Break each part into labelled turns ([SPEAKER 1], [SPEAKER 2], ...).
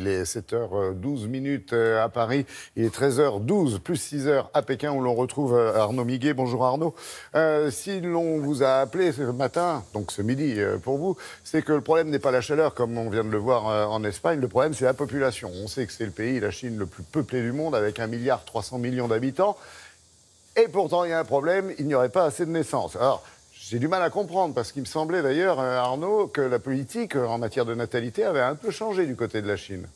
[SPEAKER 1] Il est 7h12 à Paris, il est 13h12 plus 6h à Pékin où l'on retrouve Arnaud Miguet. Bonjour Arnaud. Si l'on vous a appelé ce matin, donc ce midi pour vous, c'est que le problème n'est pas la chaleur comme on vient de le voir en Espagne, le problème c'est la population. On sait que c'est le pays, la Chine, le plus peuplé du monde avec 1,3 milliard d'habitants. Et pourtant il y a un problème, il n'y aurait pas assez de naissances. Alors, j'ai du mal à comprendre, parce qu'il me semblait d'ailleurs, Arnaud, que la politique en matière de natalité avait un peu changé du côté de la Chine.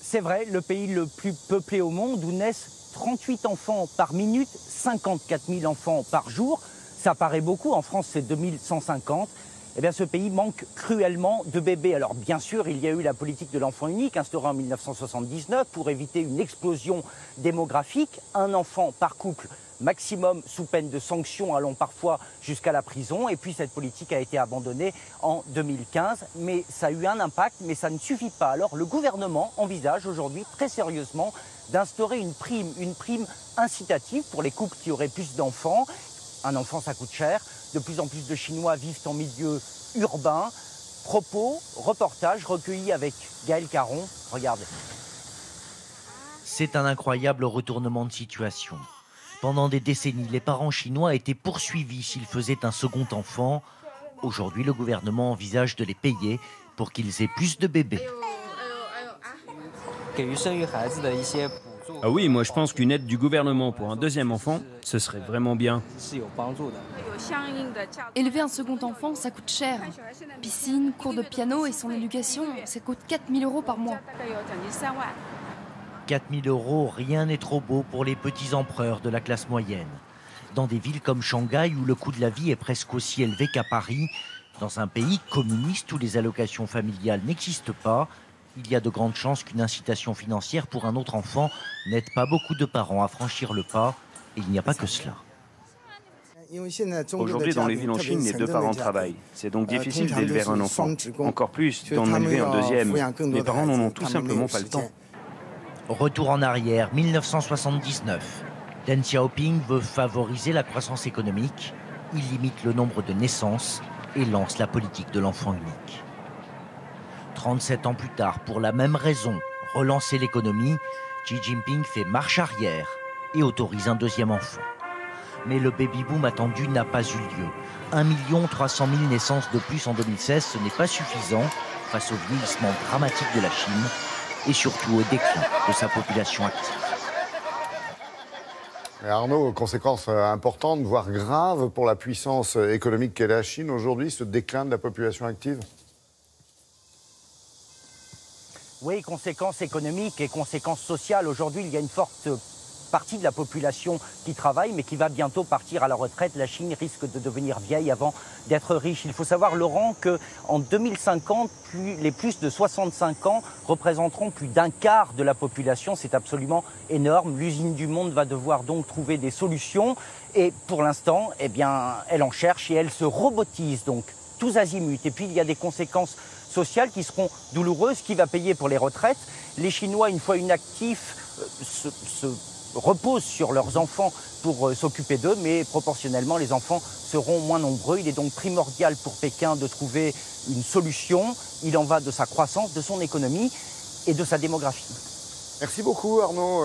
[SPEAKER 2] C'est vrai, le pays le plus peuplé au monde, où naissent 38 enfants par minute, 54 000 enfants par jour. Ça paraît beaucoup, en France c'est 2150. Eh bien, ce pays manque cruellement de bébés. Alors bien sûr, il y a eu la politique de l'enfant unique instaurée en 1979 pour éviter une explosion démographique. Un enfant par couple maximum sous peine de sanctions allant parfois jusqu'à la prison. Et puis cette politique a été abandonnée en 2015. Mais ça a eu un impact, mais ça ne suffit pas. Alors le gouvernement envisage aujourd'hui très sérieusement d'instaurer une prime incitative pour les couples qui auraient plus d'enfants. Un enfant, ça coûte cher. De plus en plus de Chinois vivent en milieu urbain. Propos, reportage recueillis avec Gaël Caron. Regardez.
[SPEAKER 3] C'est un incroyable retournement de situation. Pendant des décennies, les parents chinois étaient poursuivis s'ils faisaient un second enfant. Aujourd'hui, le gouvernement envisage de les payer pour qu'ils aient plus de bébés.
[SPEAKER 4] Ah oui, moi je pense qu'une aide du gouvernement pour un deuxième enfant, ce serait vraiment bien.
[SPEAKER 5] Élever un second enfant, ça coûte cher. Piscine, cours de piano et son éducation, ça coûte 4 000 € par mois.
[SPEAKER 3] 4 000 €, rien n'est trop beau pour les petits empereurs de la classe moyenne. Dans des villes comme Shanghai, où le coût de la vie est presque aussi élevé qu'à Paris, dans un pays communiste où les allocations familiales n'existent pas, il y a de grandes chances qu'une incitation financière pour un autre enfant n'aide pas beaucoup de parents à franchir le pas, et il n'y a pas que cela.
[SPEAKER 4] Aujourd'hui, dans les villes en Chine, les deux parents travaillent. C'est donc difficile d'élever un enfant. Encore plus d'en élever un deuxième. Les parents n'en ont tout simplement pas le temps.
[SPEAKER 3] Retour en arrière, 1979. Deng Xiaoping veut favoriser la croissance économique. Il limite le nombre de naissances et lance la politique de l'enfant unique. 37 ans plus tard, pour la même raison, relancer l'économie, Xi Jinping fait marche arrière et autorise un deuxième enfant. Mais le baby-boom attendu n'a pas eu lieu. 1 300 000 naissances de plus en 2016, ce n'est pas suffisant face au vieillissement dramatique de la Chine et surtout au déclin de sa population active.
[SPEAKER 1] Et Arnaud, conséquences importantes, voire graves pour la puissance économique qu'est la Chine aujourd'hui, ce déclin de la population active?
[SPEAKER 2] Oui, conséquences économiques et conséquences sociales. Aujourd'hui, il y a une forte partie de la population qui travaille, mais qui va bientôt partir à la retraite. La Chine risque de devenir vieille avant d'être riche. Il faut savoir, Laurent, qu'en 2050, les plus de 65 ans représenteront plus d'un quart de la population. C'est absolument énorme. L'usine du monde va devoir donc trouver des solutions. Et pour l'instant, eh bien, elle en cherche et elle se robotise donc tous azimuts. Et puis, il y a des conséquences sociales qui seront douloureuses. Qui va payer pour les retraites? Les Chinois, une fois inactifs, se reposent sur leurs enfants pour s'occuper d'eux, mais proportionnellement, les enfants seront moins nombreux. Il est donc primordial pour Pékin de trouver une solution. Il en va de sa croissance, de son économie et de sa démographie.
[SPEAKER 1] Merci beaucoup, Arnaud.